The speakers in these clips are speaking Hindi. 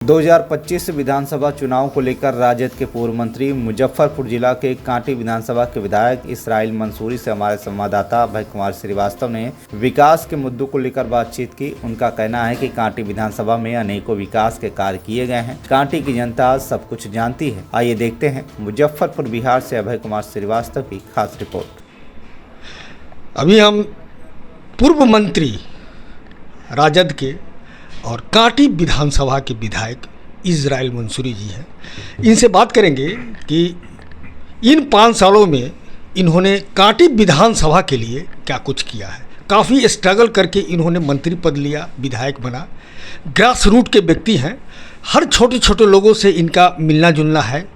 2025 विधानसभा चुनाव को लेकर राजद के पूर्व मंत्री मुजफ्फरपुर जिला के कांटी विधानसभा के विधायक इसराइल मंसूरी से हमारे संवाददाता अभय कुमार श्रीवास्तव ने विकास के मुद्दों को लेकर बातचीत की। उनका कहना है कि कांटी विधानसभा में अनेकों विकास के कार्य किए गए हैं। कांटी की जनता सब कुछ जानती है। आइए देखते हैं मुजफ्फरपुर बिहार से अभय कुमार श्रीवास्तव की खास रिपोर्ट। अभी हम पूर्व मंत्री राजद के और कांटी विधानसभा के विधायक इसराइल मंसूरी जी हैं। इनसे बात करेंगे कि इन 5 सालों में इन्होंने कांटी विधानसभा के लिए क्या कुछ किया है। काफ़ी स्ट्रगल करके इन्होंने मंत्री पद लिया, विधायक बना। ग्रास रूट के व्यक्ति हैं, हर छोटे छोटे लोगों से इनका मिलना जुलना है।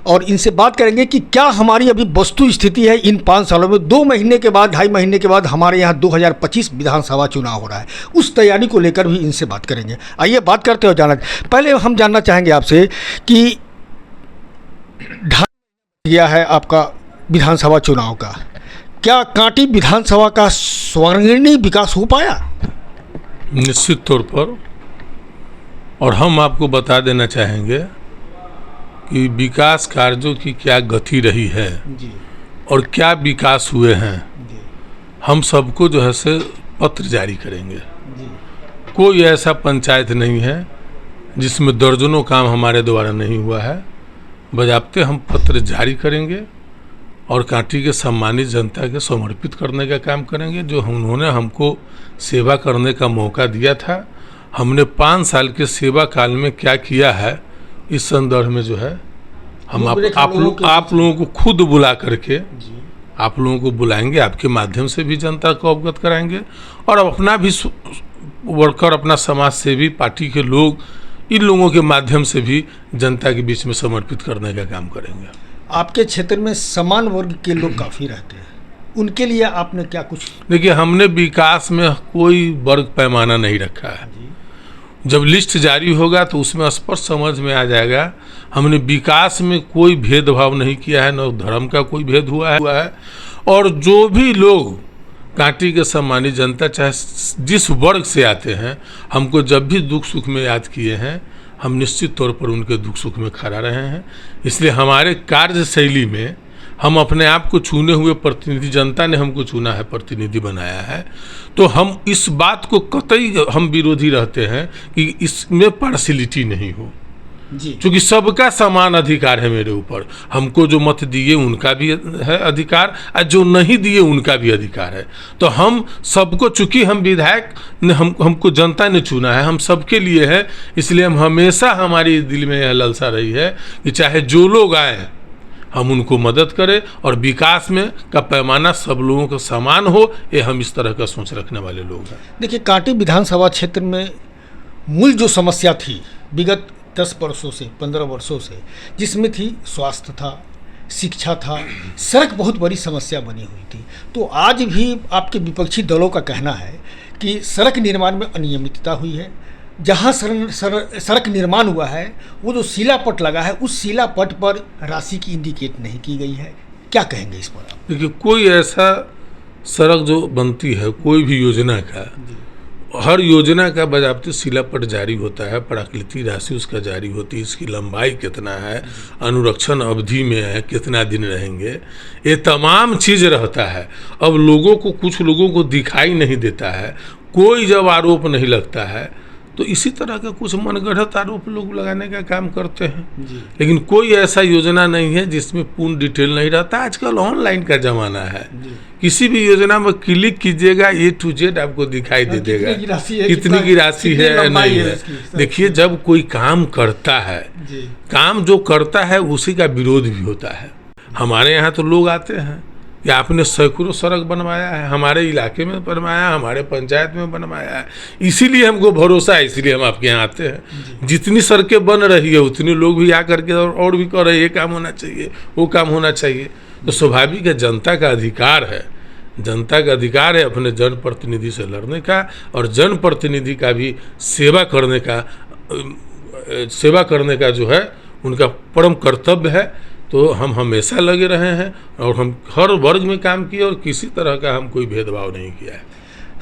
और इनसे बात करेंगे कि क्या हमारी अभी वस्तु स्थिति है इन 5 सालों में। 2 महीने के बाद, 2.5 महीने के बाद हमारे यहाँ 2025 विधानसभा चुनाव हो रहा है, उस तैयारी को लेकर भी इनसे बात करेंगे। आइए बात करते हो पहले हम जानना चाहेंगे आपसे कि गया है आपका विधानसभा चुनाव का, क्या कांटी विधानसभा का स्वर्णिम विकास हो पाया? निश्चित तौर पर। और हम आपको बता देना चाहेंगे कि विकास कार्यों की क्या गति रही है जी। और क्या विकास हुए हैं जी। हम सबको जो है से पत्र जारी करेंगे जी। कोई ऐसा पंचायत नहीं है जिसमें दर्जनों काम हमारे द्वारा नहीं हुआ है। बजाबते हम पत्र जारी करेंगे और कांटी के सम्मानित जनता के समर्पित करने का काम करेंगे। जो उन्होंने हमको सेवा करने का मौका दिया था, हमने 5 साल के सेवा काल में क्या किया है, इस संदर्भ में जो है हम आप लोगों को खुद बुला करके आप लोगों को बुलाएंगे, आपके माध्यम से भी जनता को अवगत कराएंगे और अपना भी वर्कर, अपना समाज सेवी, पार्टी के लोग, इन लोगों के माध्यम से भी जनता के बीच में समर्पित करने का काम करेंगे। आपके क्षेत्र में समान वर्ग के लोग काफ़ी रहते हैं, उनके लिए आपने क्या कुछ? देखिए, हमने विकास में कोई वर्ग पैमाना नहीं रखा है। जब लिस्ट जारी होगा तो उसमें स्पष्ट समझ में आ जाएगा। हमने विकास में कोई भेदभाव नहीं किया है, न धर्म का कोई भेद हुआ है। और जो भी लोग कांटी के सम्मानित जनता चाहे जिस वर्ग से आते हैं, हमको जब भी दुख सुख में याद किए हैं, हम निश्चित तौर पर उनके दुख सुख में खड़ा रहे हैं। इसलिए हमारे कार्यशैली में हम अपने आप को चुने हुए प्रतिनिधि, जनता ने हमको चुना है, प्रतिनिधि बनाया है, तो हम इस बात को कतई हम विरोधी रहते हैं कि इसमें पार्शियलिटी नहीं हो जी। क्योंकि सबका समान अधिकार है मेरे ऊपर। हमको जो मत दिए उनका भी है अधिकार और जो नहीं दिए उनका भी अधिकार है। तो हम सबको, चूंकि हम विधायक ने हमको जनता ने चुना है, हम सबके लिए है। इसलिए हम हमेशा, हमारी दिल में यह लालसा रही है कि चाहे जो लोग आए हम उनको मदद करें और विकास में का पैमाना सब लोगों का समान हो। ये हम इस तरह का सोच रखने वाले लोग हैं। देखिए, कांटी विधानसभा क्षेत्र में मूल जो समस्या थी विगत 10 वर्षों से, 15 वर्षों से, जिसमें थी स्वास्थ्य था, शिक्षा था, सड़क बहुत बड़ी समस्या बनी हुई थी। तो आज भी आपके विपक्षी दलों का कहना है कि सड़क निर्माण में अनियमितता हुई है। जहाँ सड़क निर्माण हुआ है, वो जो शिलापट लगा है, उस शिलापट पर राशि की इंडिकेट नहीं की गई है। क्या कहेंगे इस पर? देखिए, कोई ऐसा सड़क जो बनती है, कोई भी योजना का, हर योजना का बजाबते शिलापट जारी होता है, प्राकृतिक राशि उसका जारी होती है, इसकी लंबाई कितना है, अनुरक्षण अवधि में है, कितना दिन रहेंगे, ये तमाम चीज़ रहता है। अब लोगों को, कुछ लोगों को दिखाई नहीं देता है, कोई जब आरोप नहीं लगता है, तो इसी तरह का कुछ मनगढ़ंत आरोप लोग लगाने का काम करते हैं। लेकिन कोई ऐसा योजना नहीं है जिसमें पूर्ण डिटेल नहीं रहता। आजकल ऑनलाइन का ज़माना है, किसी भी योजना में क्लिक कीजिएगा, A to Z आपको दिखाई दे देगा कितनी की राशि है, नहीं है। देखिए, जब कोई काम करता है, काम जो करता है उसी का विरोध भी होता है। हमारे यहाँ तो लोग आते हैं कि आपने सैकड़ों सड़क बनवाया है, हमारे इलाके में बनवाया, हमारे पंचायत में बनवाया है, इसीलिए हमको भरोसा है, इसीलिए हम आपके यहाँ आते हैं। जितनी सड़कें बन रही है उतने लोग भी आकर के और भी कह रहे हैं ये काम होना चाहिए, वो काम होना चाहिए। तो स्वाभाविक है, जनता का अधिकार है, जनता का अधिकार है अपने जनप्रतिनिधि से लड़ने का और जनप्रतिनिधि का भी सेवा करने का जो है उनका परम कर्तव्य है। तो हम हमेशा लगे रहे हैं और हम हर वर्ग में काम किए और किसी तरह का हम कोई भेदभाव नहीं किया है।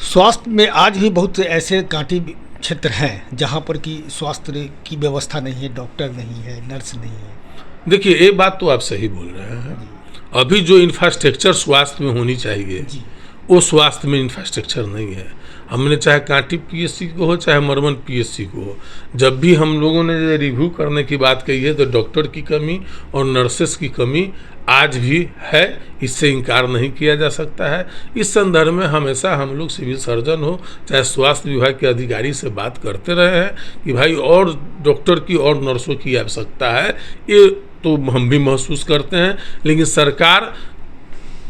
स्वास्थ्य में आज भी बहुत से ऐसे कांटी क्षेत्र हैं जहाँ पर कि स्वास्थ्य की व्यवस्था नहीं है, डॉक्टर नहीं है, नर्स नहीं है? देखिए, ये बात तो आप सही बोल रहे हैं। अभी जो इंफ्रास्ट्रक्चर स्वास्थ्य में होनी चाहिए वो स्वास्थ्य में इंफ्रास्ट्रक्चर नहीं है। हमने चाहे कांटी पीएससी को हो चाहे मरमन पीएससी को हो, जब भी हम लोगों ने रिव्यू करने की बात कही है तो डॉक्टर की कमी और नर्सेस की कमी आज भी है, इससे इनकार नहीं किया जा सकता है। इस संदर्भ में हमेशा हम लोग सिविल सर्जन हो चाहे स्वास्थ्य विभाग के अधिकारी से बात करते रहे हैं कि भाई और डॉक्टर की और नर्सों की आवश्यकता है, ये तो हम भी महसूस करते हैं, लेकिन सरकार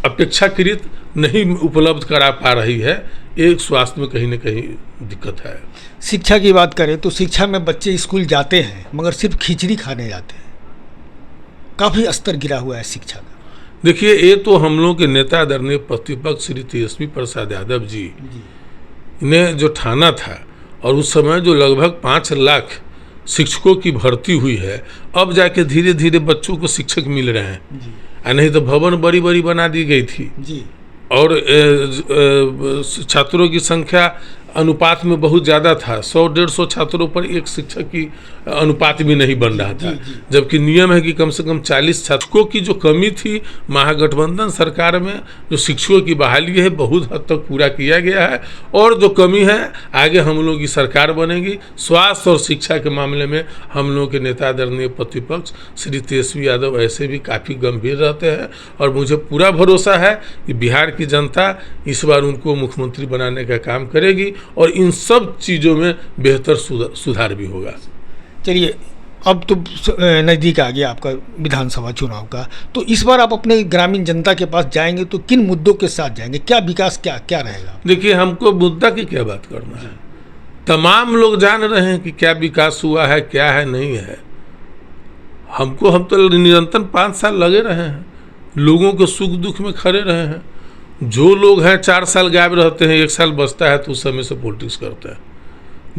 अपेक्षाकृत नहीं उपलब्ध करा पा रही है। एक स्वास्थ्य में कहीं ना कहीं दिक्कत है। शिक्षा की बात करें तो शिक्षा में बच्चे स्कूल जाते हैं मगर सिर्फ खिचड़ी खाने जाते हैं, काफ़ी स्तर गिरा हुआ है शिक्षा का। देखिए, ये तो हम लोग के नेता आदरणीय प्रतिपक्ष श्री तेजस्वी प्रसाद यादव जी ने जो ठाना था, और उस समय जो लगभग 5 लाख शिक्षकों की भर्ती हुई है, अब जाके धीरे धीरे बच्चों को शिक्षक मिल रहे हैं। नहीं तो भवन बड़ी बड़ी बना दी गई थी और छात्रों की संख्या अनुपात में बहुत ज़्यादा था। 100-150 छात्रों पर एक शिक्षक की अनुपात भी नहीं बन रहा था, जबकि नियम है कि कम से कम 40 शिक्षकों की जो कमी थी महागठबंधन सरकार में, जो शिक्षकों की बहाली है बहुत हद तक पूरा किया गया है। और जो कमी है आगे हम लोगों की सरकार बनेगी। स्वास्थ्य और शिक्षा के मामले में हम लोगों के नेता आदरणीय प्रतिपक्ष श्री तेजस्वी यादव ऐसे भी काफ़ी गंभीर रहते हैं, और मुझे पूरा भरोसा है कि बिहार की जनता इस बार उनको मुख्यमंत्री बनाने का काम करेगी और इन सब चीज़ों में बेहतर सुधार भी होगा। चलिए, अब तो नज़दीक आ गया आपका विधानसभा चुनाव का, तो इस बार आप अपने ग्रामीण जनता के पास जाएंगे तो किन मुद्दों के साथ जाएंगे? क्या विकास क्या रहेगा? देखिए, हमको मुद्दा की क्या बात करना है, तमाम लोग जान रहे हैं कि क्या विकास हुआ है, क्या है, नहीं है। हम तो निरंतर 5 साल लगे रहे हैं, लोगों के सुख दुख में खड़े रहे हैं। जो लोग हैं 4 साल गायब रहते हैं, 1 साल बचता है तो उस समय से पॉलिटिक्स करते हैं।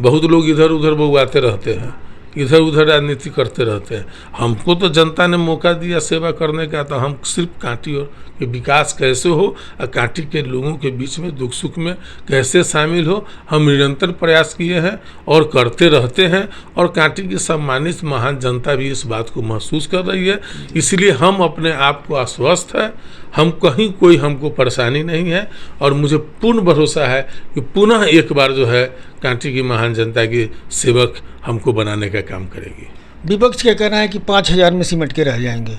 बहुत लोग इधर उधर बउआते रहते हैं, इधर उधर राजनीति करते रहते हैं। हमको तो जनता ने मौका दिया सेवा करने का, तो हम सिर्फ कांटी और के विकास कैसे हो और कांटी के लोगों के बीच में दुख सुख में कैसे शामिल हो, हम निरंतर प्रयास किए हैं और करते रहते हैं। और कांटी की सम्मानित महान जनता भी इस बात को महसूस कर रही है, इसलिए हम अपने आप को आश्वस्त है, हम कहीं कोई हमको परेशानी नहीं है। और मुझे पूर्ण भरोसा है कि पुनः एक बार जो है कांटी की महान जनता की सेवक हमको बनाने का काम करेगी। विपक्ष क्या कहना है कि 5000 में सिमट के रह जाएंगे?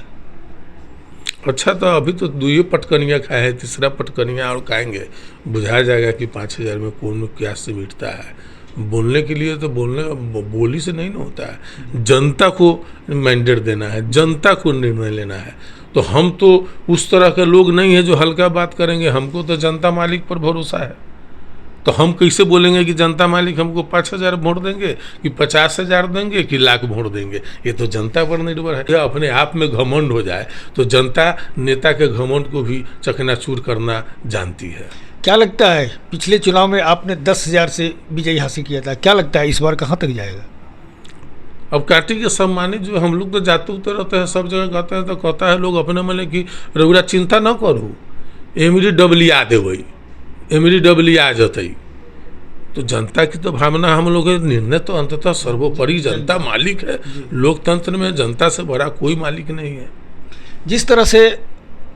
अच्छा, तो अभी तो 2 पटकनियाँ खाए हैं, 3रा पटकनियाँ और खाएंगे, बुझा जाएगा कि 5000 में कौन क्या सिमटता है। बोलने के लिए तो बोली से नहीं ना होता है, जनता को मैंडेट देना है, जनता को निर्णय लेना है। तो हम तो उस तरह के लोग नहीं हैं जो हल्का बात करेंगे। हमको तो जनता मालिक पर भरोसा है, तो हम कैसे बोलेंगे कि जनता मालिक हमको 5000 वोट देंगे कि 50,000 देंगे कि लाख वोट देंगे? ये तो जनता पर निर्भर है। या अपने आप में घमंड हो जाए तो जनता नेता के घमंड को भी चकनाचूर करना जानती है। क्या लगता है, पिछले चुनाव में आपने 10,000 से विजय हासिल किया था, क्या लगता है इस बार कहाँ तक जाएगा? अब कांटी के सम्मानित जो हम लोग तो जाते उतर रहते हैं, सब जगह कहते हैं, तो कहता है लोग अपने मन की रउरा चिंता न करू, एमरी डबलिया देवई, एमरी डबलिया जतई। तो जनता की तो भावना, हम लोग निर्णय तो अंततः सर्वोपरि जनता मालिक है। लोकतंत्र में जनता से बड़ा कोई मालिक नहीं है। जिस तरह से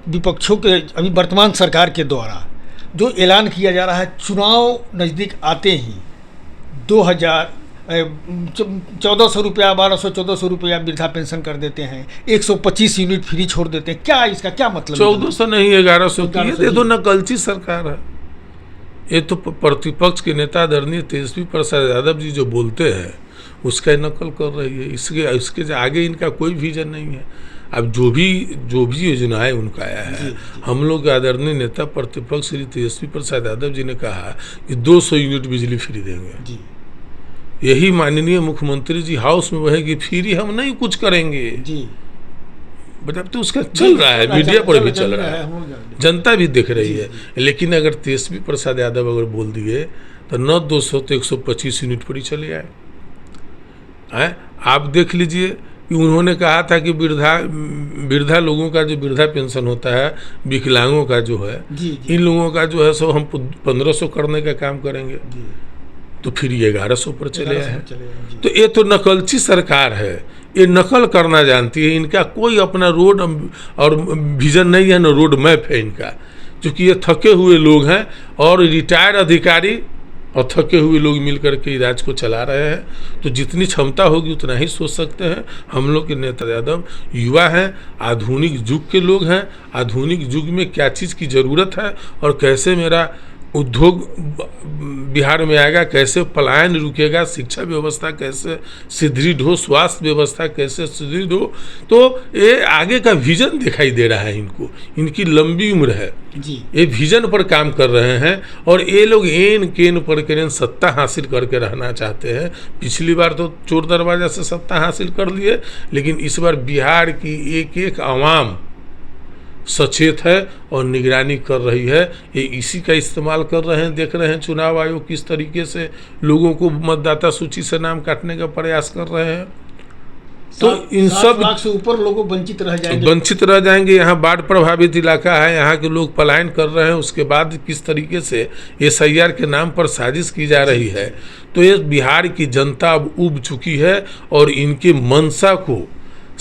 विपक्षों के अभी वर्तमान सरकार के द्वारा जो ऐलान किया जा रहा है, चुनाव नज़दीक आते ही 1,400 रुपया, 1200-1400 रुपया वृद्धा पेंशन कर देते हैं, 125 यूनिट फ्री छोड़ देते हैं। क्या इसका क्या मतलब? 1400 नहीं, 1100 की। ये तो नकलची सरकार है। ये तो प्रतिपक्ष के नेता आदरणीय तेजस्वी प्रसाद यादव जी जो बोलते हैं उसका नकल कर रही है। इसके आगे इनका कोई विजन नहीं है। अब जो भी योजनाएं उनका आया है, हम लोग आदरणीय नेता प्रतिपक्ष श्री तेजस्वी प्रसाद यादव जी ने कहा कि 200 यूनिट बिजली फ्री देंगे। यही माननीय मुख्यमंत्री जी हाउस में वह कि फ्री हम नहीं कुछ करेंगे जी, मतलब तो उसका चल रहा है, मीडिया पर भी चल रहा है, जनता भी देख रही है। लेकिन अगर तेजस्वी प्रसाद यादव अगर बोल दिए तो न 200 तो 125 यूनिट पर ही चले आए। आप देख लीजिए कि उन्होंने कहा था कि वृद्धा लोगों का जो वृद्धा पेंशन होता है, विकलांगों का जो है, इन लोगों का जो है सो हम 1500 करने का काम करेंगे। तो फिर ये 1100 पर चले आए हैं। तो ये तो नकलची सरकार है, ये नकल करना जानती है। इनका कोई अपना रोड और विजन नहीं है, न रोड मैप है इनका, क्योंकि ये थके हुए लोग हैं और रिटायर्ड अधिकारी और थके हुए लोग मिलकर के राज्य को चला रहे हैं। तो जितनी क्षमता होगी उतना ही सोच सकते हैं। हम लोग के नेता यादव युवा हैं, आधुनिक युग के लोग हैं। आधुनिक युग में क्या चीज़ की ज़रूरत है और कैसे मेरा उद्योग बिहार में आएगा, कैसे पलायन रुकेगा, शिक्षा व्यवस्था कैसे सुदृढ़ हो, स्वास्थ्य व्यवस्था कैसे सुदृढ़ हो, तो ये आगे का विजन दिखाई दे रहा है इनको। इनकी लंबी उम्र है जी, ये विजन पर काम कर रहे हैं और ये लोग एन केन पर केन सत्ता हासिल करके रहना चाहते हैं। पिछली बार तो चोर दरवाजा से सत्ता हासिल कर लिए, लेकिन इस बार बिहार की एक एक आवाम सचेत है और निगरानी कर रही है। ये इसी का इस्तेमाल कर रहे हैं। देख रहे हैं चुनाव आयोग किस तरीके से लोगों को मतदाता सूची से नाम काटने का प्रयास कर रहे हैं। तो इन 7 लाख से ऊपर लोग वंचित रह जाएंगे। यहाँ बाढ़ प्रभावित इलाका है, यहाँ के लोग पलायन कर रहे हैं। उसके बाद किस तरीके से SIR के नाम पर साजिश की जा रही है। तो ये बिहार की जनता अब उब चुकी है और इनके मंशा को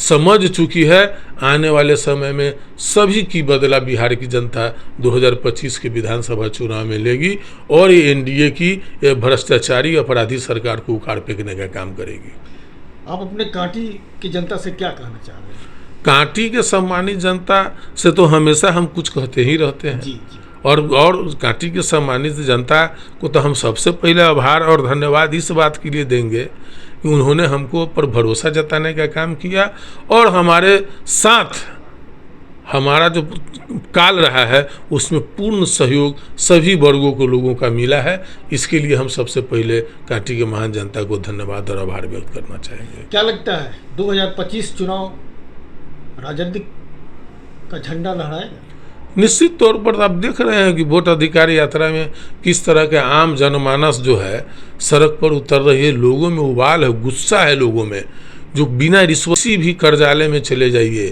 समझ चुकी है। आने वाले समय में सभी की बदला बिहार की जनता 2025 के विधानसभा चुनाव में लेगी और ये NDA की ये भ्रष्टाचारी अपराधी सरकार को उखाड़ फेंकने का काम करेगी। आप अपने कांटी की जनता से क्या कहना चाह रहे हैं? कांटी के सम्मानित जनता से तो हमेशा हम कुछ कहते ही रहते हैं। जी। और कांटी के सम्मानित जनता को तो हम सबसे पहले आभार और धन्यवाद इस बात के लिए देंगे कि उन्होंने हमको पर भरोसा जताने का काम किया और हमारे साथ हमारा जो काल रहा है उसमें पूर्ण सहयोग सभी वर्गों को लोगों का मिला है। इसके लिए हम सबसे पहले कांटी के महान जनता को धन्यवाद और आभार व्यक्त करना चाहेंगे। क्या लगता है 2025 चुनाव राजनीतिक का झंडा लहराएगा? निश्चित तौर पर आप देख रहे हैं कि वोट अधिकार यात्रा में किस तरह के आम जनमानस जो है सड़क पर उतर रही है। लोगों में उबाल है, गुस्सा है लोगों में, जो बिना रिश्वत भी कर्जालय में चले जाइए,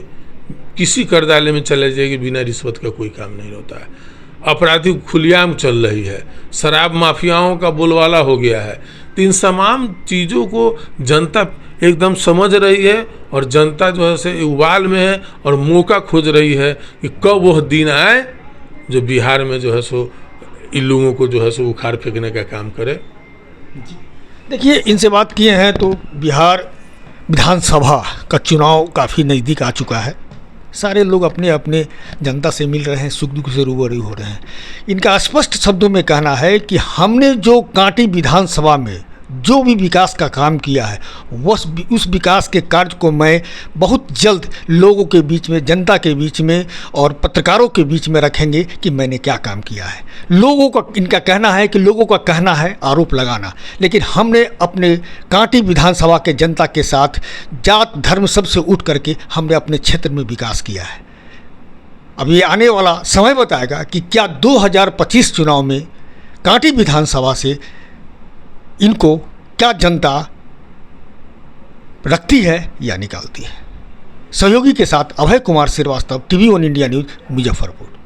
किसी कर्जालय में चले जाइए, बिना रिश्वत का कोई काम नहीं होता है। अपराधी खुलेआम चल रही है, शराब माफियाओं का बोलबाला हो गया है। तो इन तमाम चीज़ों को जनता एकदम समझ रही है और जनता जो है से उबाल में है और मौका खोज रही है कि कब वह दिन आए जो बिहार में जो है सो इन लोगों को जो है सो उखाड़ फेंकने का काम करे। देखिए, इनसे बात किए हैं तो बिहार विधानसभा का चुनाव काफ़ी नज़दीक आ चुका है। सारे लोग अपने अपने जनता से मिल रहे हैं, सुख दुख से रूबरू हो रहे हैं। इनका स्पष्ट शब्दों में कहना है कि हमने जो कांटी विधानसभा में जो भी विकास का काम किया है उस विकास के कार्य को मैं बहुत जल्द लोगों के बीच में, जनता के बीच में और पत्रकारों के बीच में रखेंगे कि मैंने क्या काम किया है। लोगों का इनका कहना है कि लोगों का कहना है आरोप लगाना, लेकिन हमने अपने कांटी विधानसभा के जनता के साथ जात धर्म सबसे उठ करके हमने अपने क्षेत्र में विकास किया है। अब ये आने वाला समय बताएगा कि क्या 2025 चुनाव में कांटी विधानसभा से इनको क्या जनता रखती है या निकालती है। सहयोगी के साथ Abhay Kumar Srivastava, TV1 India News, Muzaffarpur.